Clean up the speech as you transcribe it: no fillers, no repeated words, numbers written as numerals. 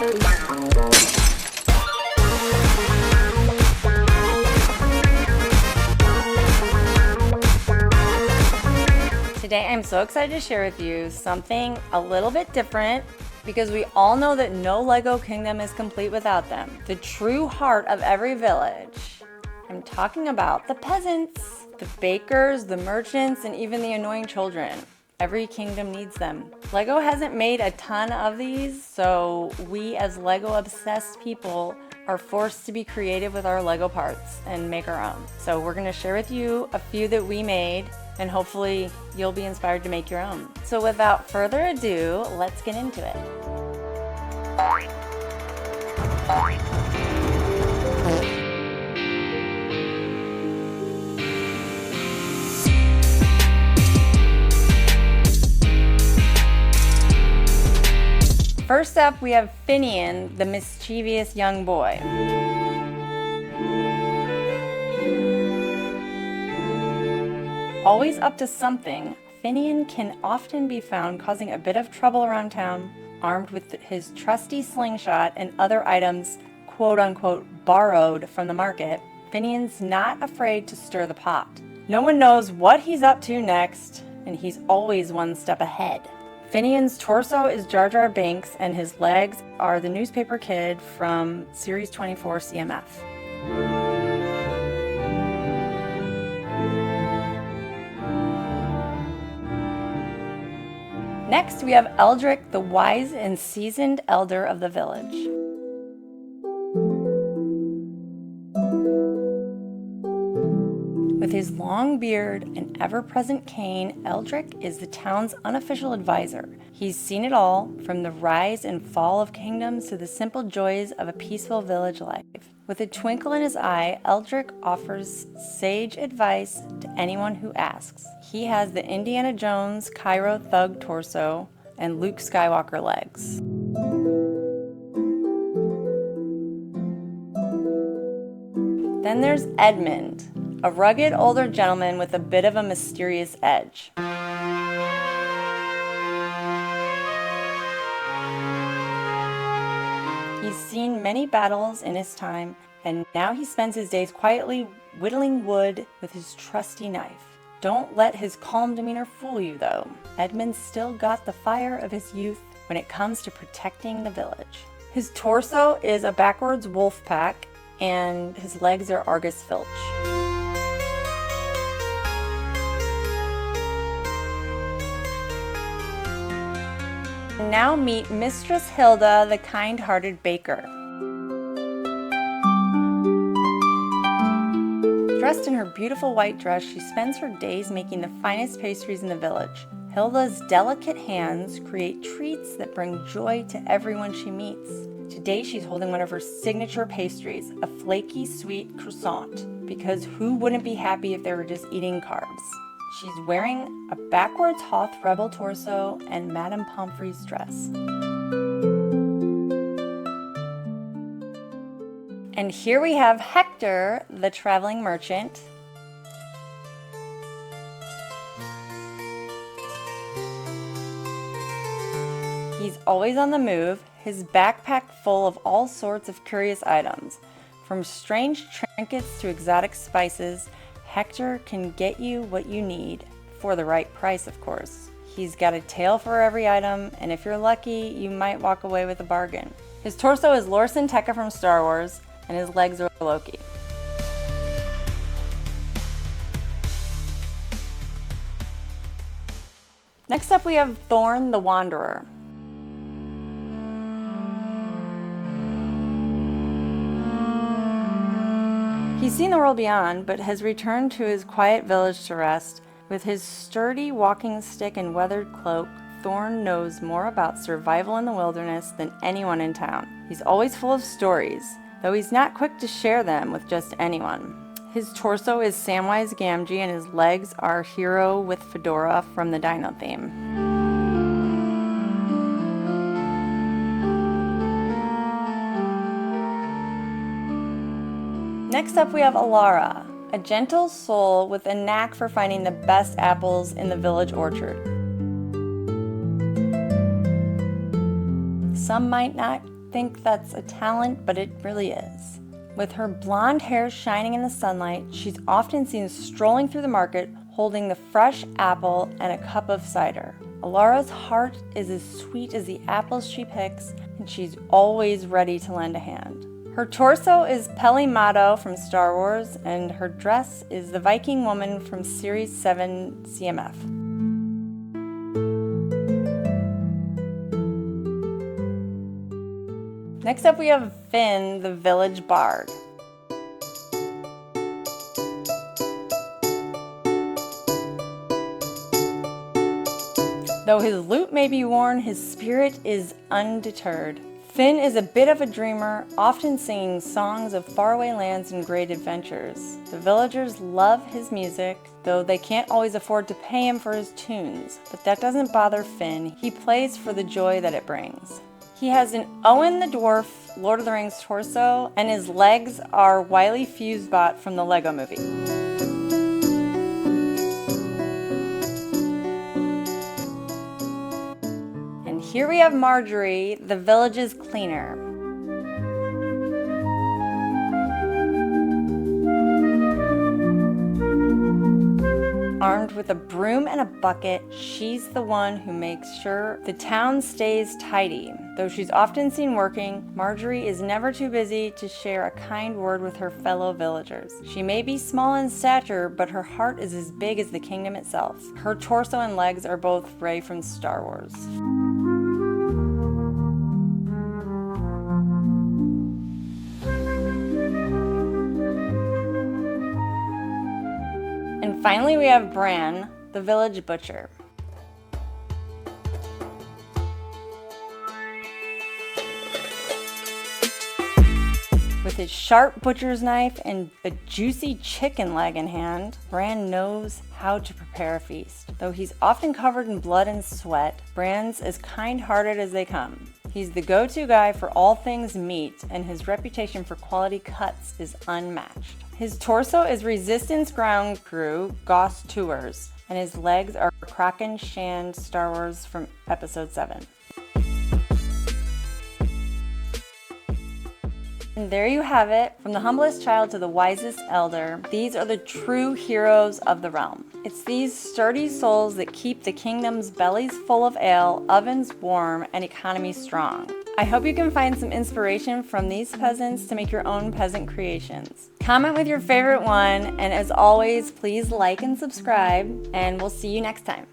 Today I'm so excited to share with you something a little bit different because we all know that no Lego kingdom is complete without them. The true heart of every village. I'm talking about the peasants, the bakers, the merchants, and even the annoying children. Every kingdom needs them. Lego hasn't made a ton of these, so we as Lego obsessed people are forced to be creative with our Lego parts and make our own. So we're gonna share with you a few that we made, and hopefully you'll be inspired to make your own. So without further ado, let's get into it. First up, we have Finian, the mischievous young boy. Always up to something, Finian can often be found causing a bit of trouble around town, armed with his trusty slingshot and other items quote-unquote borrowed from the market. Finian's not afraid to stir the pot. No one knows what he's up to next, and he's always one step ahead. Finian's torso is Jar Jar Binks, and his legs are the newspaper kid from Series 24 CMF. Next, we have Eldrick, the wise and seasoned elder of the village. With his long beard and ever-present cane, Eldrick is the town's unofficial advisor. He's seen it all, from the rise and fall of kingdoms to the simple joys of a peaceful village life. With a twinkle in his eye, Eldrick offers sage advice to anyone who asks. He has the Indiana Jones Cairo thug torso and Luke Skywalker legs. Then there's Edmund, a rugged older gentleman with a bit of a mysterious edge. He's seen many battles in his time, and now he spends his days quietly whittling wood with his trusty knife. Don't let his calm demeanor fool you, though. Edmund's still got the fire of his youth when it comes to protecting the village. His torso is a backwards wolf pack, and his legs are Argus Filch. Now meet Mistress Hilda, the kind-hearted baker. Dressed in her beautiful white dress, she spends her days making the finest pastries in the village. Hilda's delicate hands create treats that bring joy to everyone she meets. Today she's holding one of her signature pastries, a flaky sweet croissant, because who wouldn't be happy if they were just eating carbs? She's wearing a backwards Hoth rebel torso and Madame Pomfrey's dress. And here we have Hector, the traveling merchant. He's always on the move, his backpack full of all sorts of curious items. From strange trinkets to exotic spices, Hector can get you what you need, for the right price, of course. He's got a tale for every item, and if you're lucky, you might walk away with a bargain. His torso is Lor San Tekka from Star Wars, and his legs are Loki. Next up, we have Thorn the Wanderer. He's seen the world beyond, but has returned to his quiet village to rest. With his sturdy walking stick and weathered cloak, Thorn knows more about survival in the wilderness than anyone in town. He's always full of stories, though he's not quick to share them with just anyone. His torso is Samwise Gamgee, and his legs are Hero with Fedora from the Dino theme. Next up, we have Alara, a gentle soul with a knack for finding the best apples in the village orchard. Some might not think that's a talent, but it really is. With her blonde hair shining in the sunlight, she's often seen strolling through the market holding the fresh apple and a cup of cider. Alara's heart is as sweet as the apples she picks, and she's always ready to lend a hand. Her torso is Peli Motto from Star Wars, and her dress is the Viking woman from Series 7 CMF. Next up we have Finn, the village bard. Though his lute may be worn, his spirit is undeterred. Finn is a bit of a dreamer, often singing songs of faraway lands and great adventures. The villagers love his music, though they can't always afford to pay him for his tunes. But that doesn't bother Finn. He plays for the joy that it brings. He has an Owen the Dwarf Lord of the Rings torso, and his legs are Wily Fusebot from the Lego Movie. Here we have Marjorie, the village's cleaner. Armed with a broom and a bucket, she's the one who makes sure the town stays tidy. Though she's often seen working, Marjorie is never too busy to share a kind word with her fellow villagers. She may be small in stature, but her heart is as big as the kingdom itself. Her torso and legs are both Rey from Star Wars. And finally we have Bran, the village butcher. With his sharp butcher's knife and a juicy chicken leg in hand, Bran knows how to prepare a feast. Though he's often covered in blood and sweat, Bran's as kind-hearted as they come. He's the go-to guy for all things meat, and his reputation for quality cuts is unmatched. His torso is Resistance ground crew Goss Tours, and his legs are Kraken Shand Star Wars from Episode 7. And there you have it. From the humblest child to the wisest elder, these are the true heroes of the realm. It's these sturdy souls that keep the kingdom's bellies full of ale, ovens warm, and economies strong. I hope you can find some inspiration from these peasants to make your own peasant creations. Comment with your favorite one, and as always, please like and subscribe, and we'll see you next time.